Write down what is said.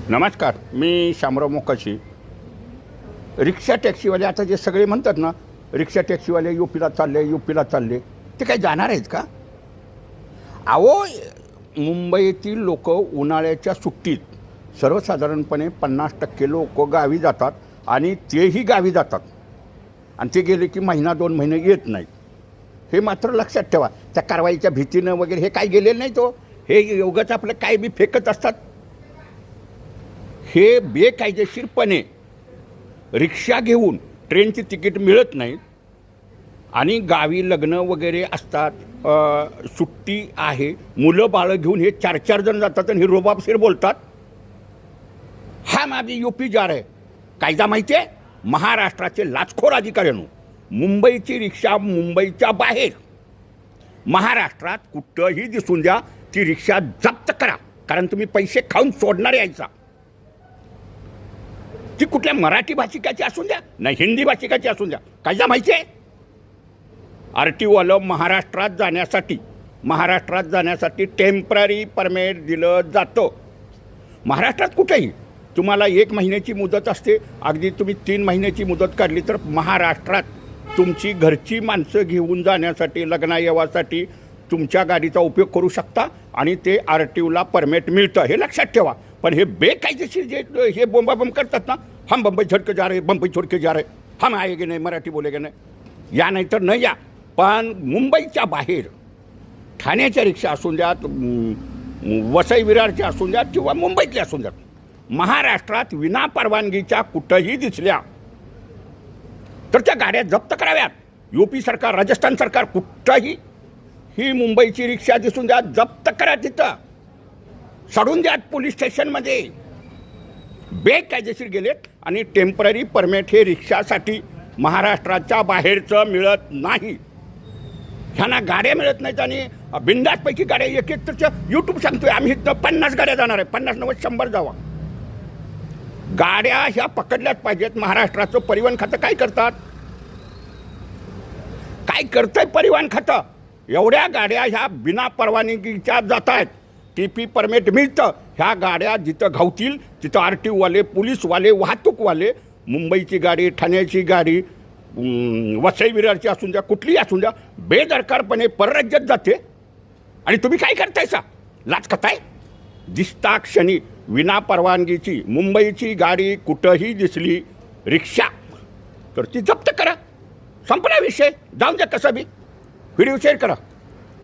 नमस्कार, मी शामराव मोकाशी. रिक्षा टॅक्सीवाले आता जे सगळे म्हणतात ना, रिक्षा टॅक्सीवाले यूपीला चालले, ते काही जाणार आहेत का? अहो, मुंबईतील लोक उन्हाळ्याच्या सुट्टीत सर्वसाधारणपणे 50% लोक गावी जातात आणि तेही गावी जातात आणि ते गेले की महिना 2 महिने येत नाहीत. हे मात्र लक्षात ठेवा. त्या कारवाईच्या भीतीनं वगैरे हे काय गेलेलं नाही. तो हे योगच आपलं काय बी फेकत असतात. हे बेकायदेशीरपणे रिक्षा घेऊन ट्रेनची तिकीट मिळत नाहीत आणि गावी लग्न वगैरे असतात, सुट्टी आहे, मुलं बाळं घेऊन हे 4-4 जण जातात आणि हे रोबाबशीर बोलतात. हम अभी यूपी जा रहे. कायदा माहिती आहे? महाराष्ट्राचे लाचखोर अधिकाऱ्यांनो, मुंबईची रिक्षा मुंबईच्या बाहेर महाराष्ट्रात कुठंही दिसून द्या, ती रिक्षा जप्त करा. कारण तुम्ही पैसे खाऊन सोडणारे यायचा. ती कुठल्या मराठी भाषिकाची असून द्या, नाही हिंदी भाषिकाची असून द्या. कायदा माहिती आहे? RTOवालं महाराष्ट्रात जाण्यासाठी टेम्पररी परमिट दिलं जातं. महाराष्ट्रात कुठेही तुम्हाला 1 महिन्याची मुदत असते. अगदी तुम्ही 3 महिन्याची मुदत काढली तर महाराष्ट्रात तुमची घरची माणसं घेऊन जाण्यासाठी, लग्नायवासाठी तुमच्या गाडीचा उपयोग करू शकता आणि ते RTOला परमिट मिळतं. हे लक्षात ठेवा. पण हे बेकायदेशीर जे हे बोंबाबोंब करतात ना, हम बंबई छोड़ के जा रहे, बंबई छोड़ के जा रहे, हम आएगे नाही, मराठी बोलेगे नाही, या नाही तर न या. पण मुंबईच्या बाहेर ठाण्याच्या रिक्षा असून द्यात, वसई विरारच्या असून द्यात किंवा मुंबईतल्या असून द्यात, महाराष्ट्रात विना परवानगीच्या कुठंही दिसल्या तर त्या गाड्या जप्त कराव्यात. UP सरकार, राजस्थान सरकार, कुठंही ही मुंबईची रिक्षा दिसून द्या, जप्त करा. तिथं सोडून द्या पोलीस स्टेशनमध्ये. बेकायदेशीर गेलेत आणि टेम्पररी परमिट हे रिक्षासाठी महाराष्ट्राच्या बाहेरचं मिळत नाही. ह्यांना गाड्या मिळत नाहीत आणि बिंदासपैकी गाड्या एक तर यूट्यूब सांगतोय आम्ही इथं 50 गाड्या जाणार आहे, 50, 90, 100 जावा. गाड्या ह्या पकडल्याच पाहिजेत. महाराष्ट्राचं परिवहन खातं काय करतात? काय करतंय परिवहन खातं? एवढ्या गाड्या ह्या बिना परवानगीच्या जात आहेत. TP परमिट मिळतं. ह्या गाड्या जिथं घावतील तिथं RTOवाले, पोलीसवाले, वाहतूकवाले, मुंबईची गाडी, ठाण्याची गाडी, वसई विरारची असून द्या, कुठलीही असून द्या, बेदरकारपणे परराज्यात जाते. आणि तुम्ही काय करतायसा? लाच खाताय. दिसता क्षणी विना परवानगीची मुंबईची गाडी कुठंही दिसली रिक्षा तर ती जप्त करा. संपला विषय. जाऊन द्या. कसा बी व्हिडिओ शेअर करा.